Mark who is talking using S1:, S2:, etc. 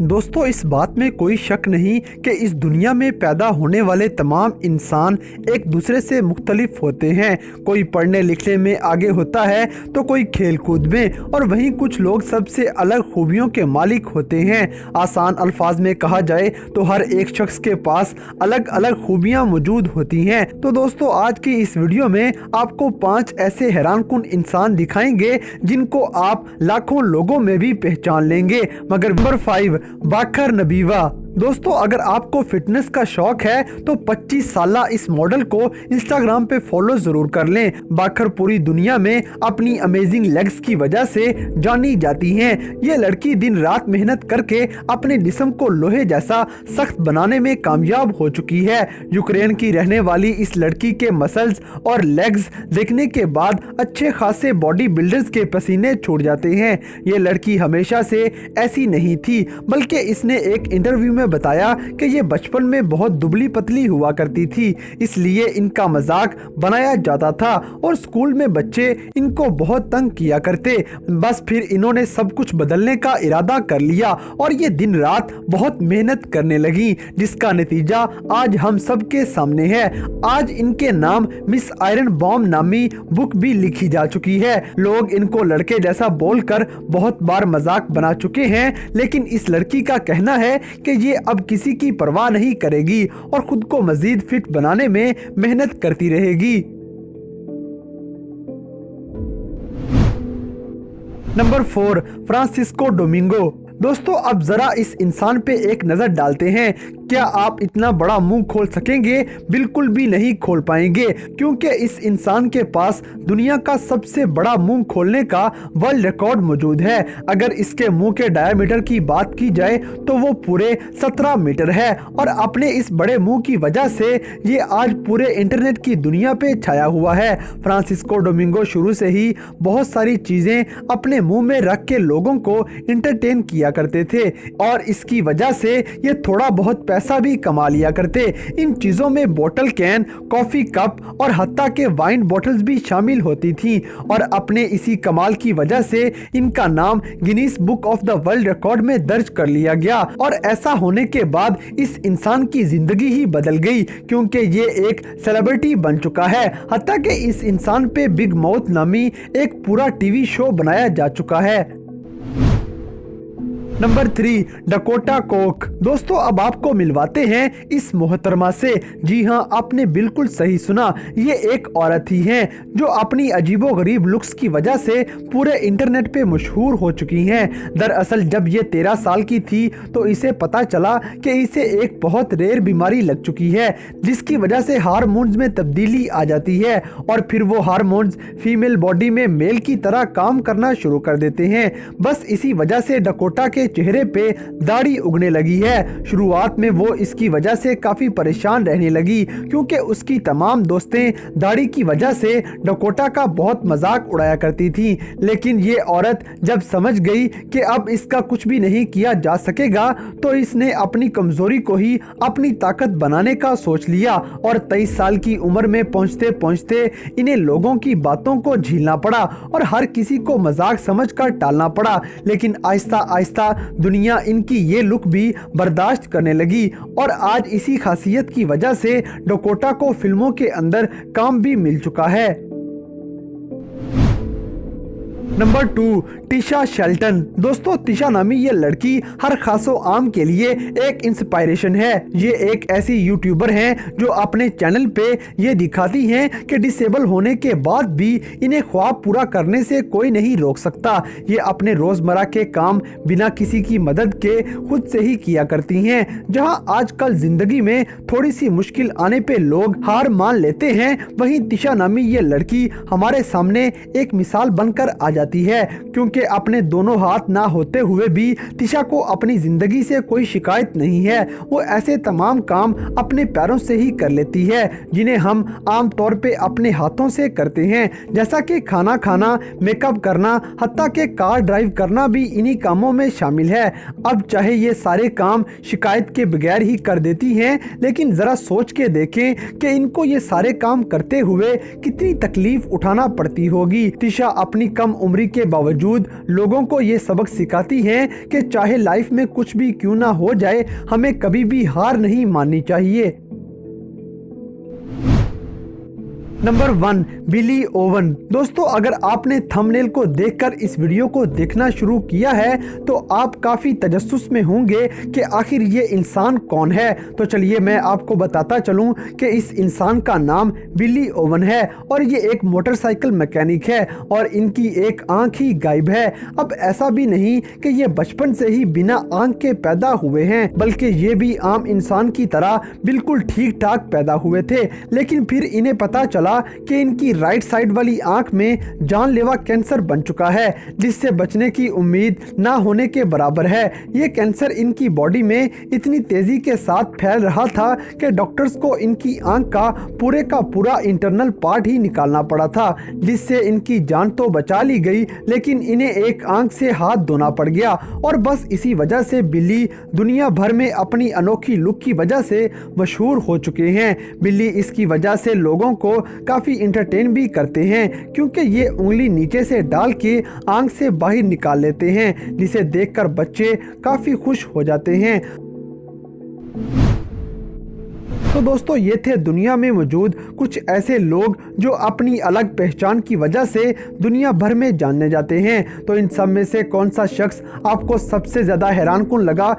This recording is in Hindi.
S1: दोस्तों, इस बात में कोई शक नहीं कि इस दुनिया में पैदा होने वाले तमाम इंसान एक दूसरे से मुख्तलिफ होते हैं। कोई पढ़ने लिखने में आगे होता है तो कोई खेल कूद में, और वहीं कुछ लोग सबसे अलग खूबियों के मालिक होते हैं। आसान अल्फाज में कहा जाए तो हर एक शख्स के पास अलग अलग खूबियां मौजूद होती हैं। तो दोस्तों, आज की इस वीडियो में आपको 5 ऐसे हैरानकुन इंसान दिखाएंगे जिनको आप लाखों लोगों में भी पहचान लेंगे। मगर नंबर 5, बाकर नबीवा। दोस्तों, अगर आपको फिटनेस का शौक है तो 25 साला इस मॉडल को इंस्टाग्राम पे फॉलो जरूर कर लें। बाकर पूरी दुनिया में अपनी अमेजिंग लेग्स की वजह से जानी जाती हैं। ये लड़की दिन रात मेहनत करके अपने जिस्म को लोहे जैसा सख्त बनाने में कामयाब हो चुकी है। यूक्रेन की रहने वाली इस लड़की के मसल्स और लेग्स देखने के बाद अच्छे खासे बॉडी बिल्डर्स के पसीने छूट जाते हैं। ये लड़की हमेशा से ऐसी नहीं थी, बल्कि इसने एक इंटरव्यू में बताया कि ये बचपन में बहुत दुबली पतली हुआ करती थी, इसलिए इनका मजाक बनाया जाता था और स्कूल में बच्चे इनको बहुत तंग किया करते। बस फिर इन्होंने सब कुछ बदलने का इरादा कर लिया और ये दिन रात बहुत मेहनत करने लगी, जिसका नतीजा आज हम सबके सामने है। आज इनके नाम मिस आयरन बॉम्ब नामी बुक भी लिखी जा चुकी है। लोग इनको लड़के जैसा बोलकर बहुत बार मजाक बना चुके हैं, लेकिन इस लड़की का कहना है कि ये अब किसी की परवाह नहीं करेगी और खुद को मजीद फिट बनाने में मेहनत करती रहेगी। Number 4, Francisco Domingo. दोस्तों, अब जरा इस इंसान पे एक नजर डालते हैं। क्या आप इतना बड़ा मुंह खोल सकेंगे? बिल्कुल भी नहीं खोल पाएंगे, क्योंकि इस इंसान के पास दुनिया का सबसे बड़ा मुंह खोलने का वर्ल्ड रिकॉर्ड मौजूद है। अगर इसके मुंह के डायमीटर की बात की जाए तो वो पूरे 17 मीटर है, और अपने इस बड़े मुंह की वजह से ये आज पूरे इंटरनेट की दुनिया पे छाया हुआ है। फ्रांसिस्को डोमिंगो शुरू से ही बहुत सारी चीजें अपने मुंह में रख के लोगों को इंटरटेन किया करते थे, और इसकी वजह से ये थोड़ा बहुत पैसा भी कमा लिया करते। इन चीजों में बोतल कैन, कॉफी कप और हत्ता के वाइन बॉटल्स भी शामिल होती थी, और अपने इसी कमाल की वजह से इनका नाम Guinness book of the world record में दर्ज कर लिया गया। और ऐसा होने के बाद इस इंसान की जिंदगी ही बदल गई, क्योंकि ये एक सेलिब्रिटी बन चुका है। हत्ता के इस इंसान पे बिग माउथ नामी एक पूरा टीवी शो बनाया जा चुका है। Number 3, Dakota Coke. दोस्तों, अब आपको मिलवाते हैं इस मोहतरमा से। जी हाँ, आपने बिल्कुल सही सुना, ये एक औरत ही है जो अपनी अजीबोगरीब लुक्स की वजह से पूरे इंटरनेट पे मशहूर हो चुकी हैं। दरअसल जब ये 13 साल की थी तो इसे पता चला कि इसे एक बहुत रेयर बीमारी लग चुकी है, जिसकी वजह से हार्मोन्स में तब्दीली आ जाती है, और फिर वो हार्मोन्स फीमेल बॉडी में मेल की तरह काम करना शुरू कर देते हैं। बस इसी वजह से डकोटा के चेहरे पे दाढ़ी उगने लगी है। शुरुआत में वो इसकी वजह से काफी परेशान रहने लगी, क्योंकि उसकी तमाम दोस्तें दाढ़ी की वजह से डकोटा का बहुत मजाक उड़ाया करती थी। लेकिन ये औरत जब समझ गई कि अब इसका कुछ भी नहीं किया जा सकेगा, तो इसने अपनी कमजोरी को ही अपनी ताकत बनाने का सोच लिया, और 23 साल की उम्र में पहुंचते पहुंचते इन्हें लोगों की बातों को झेलना पड़ा और हर किसी को मजाक समझकर टालना पड़ा। लेकिन आहिस्ता आहिस्ता दुनिया इनकी ये लुक भी बर्दाश्त करने लगी, और आज इसी खासियत की वजह से डकोटा को फिल्मों के अंदर काम भी मिल चुका है। Number 2, Tisha Shelton. दोस्तों, टिशा नामी ये लड़की हर खासो आम के लिए एक इंस्पायरेशन है। ये एक ऐसी यूट्यूबर हैं जो अपने चैनल पे ये दिखाती हैं कि डिसेबल होने के बाद भी इन्हें ख्वाब पूरा करने से कोई नहीं रोक सकता। ये अपने रोजमर्रा के काम बिना किसी की मदद के खुद से ही किया करती हैं। जहां आजकल जिंदगी में थोड़ी सी मुश्किल आने पे लोग हार मान लेते हैं, वहीं टिशा नामी ये लड़की हमारे सामने एक मिसाल बनकर आ जाती है, क्योंकि अपने दोनों हाथ ना होते हुए भी टिशा को अपनी जिंदगी से कोई शिकायत नहीं है। वो ऐसे तमाम काम अपने पैरों से ही कर लेती है जिन्हें हम आम तौर पे अपने हाथों से करते हैं, जैसा कि खाना खाना, मेकअप करना, हत्ता के कार ड्राइव करना भी इन्हीं कामों में शामिल है। अब चाहे ये सारे काम शिकायत के बगैर ही कर देती हैं, लेकिन जरा सोच के देखें कि इनको ये सारे काम करते हुए कितनी तकलीफ उठाना पड़ती होगी। टिशा अपनी कम उम्र के बावजूद लोगों को ये सबक सिखाती हैं कि चाहे लाइफ में कुछ भी क्यों ना हो जाए, हमें कभी भी हार नहीं माननी चाहिए। नंबर 1, बिली ओवन। दोस्तों, अगर आपने थंबनेल को देखकर इस वीडियो को देखना शुरू किया है तो आप काफ़ी तजस्सुस में होंगे कि आखिर ये इंसान कौन है। तो चलिए मैं आपको बताता चलूं कि इस इंसान का नाम बिली ओवन है और ये एक मोटरसाइकिल मैकेनिक है और इनकी एक आंख ही गायब है। अब ऐसा भी नहीं कि ये बचपन से ही बिना आंख के पैदा हुए हैं, बल्कि ये भी आम इंसान की तरह बिल्कुल ठीक ठाक पैदा हुए थे, लेकिन फिर इन्हें पता चला कि इनकी राइट साइड वाली आंख में जानलेवा कैंसर बन चुका है, जिससे बचने की उम्मीद ना होने के बराबर है। ये कैंसर इनकी बॉडी में इतनी तेजी के साथ फैल रहा था कि डॉक्टर्स को इनकी आंख का पूरा इंटरनल पार्ट ही निकालना पड़ा था, जिससे इनकी जान तो बचा ली गई, लेकिन इन्हें एक आंख से हाथ धोना पड़ गया। और बस इसी वजह से बिल्ली दुनिया भर में अपनी अनोखी लुक की वजह से मशहूर हो चुके हैं। बिल्ली इसकी वजह से लोगों को काफ़ी इंटरटेन भी करते हैं, क्योंकि ये उंगली नीचे से डाल के आंख से बाहर निकाल लेते हैं, जिसे देखकर बच्चे काफ़ी खुश हो जाते हैं। तो दोस्तों, ये थे दुनिया में मौजूद कुछ ऐसे लोग जो अपनी अलग पहचान की वजह से दुनिया भर में जाने जाते हैं। तो इन सब में से कौन सा शख्स आपको सबसे ज़्यादा हैरानकुन लगा,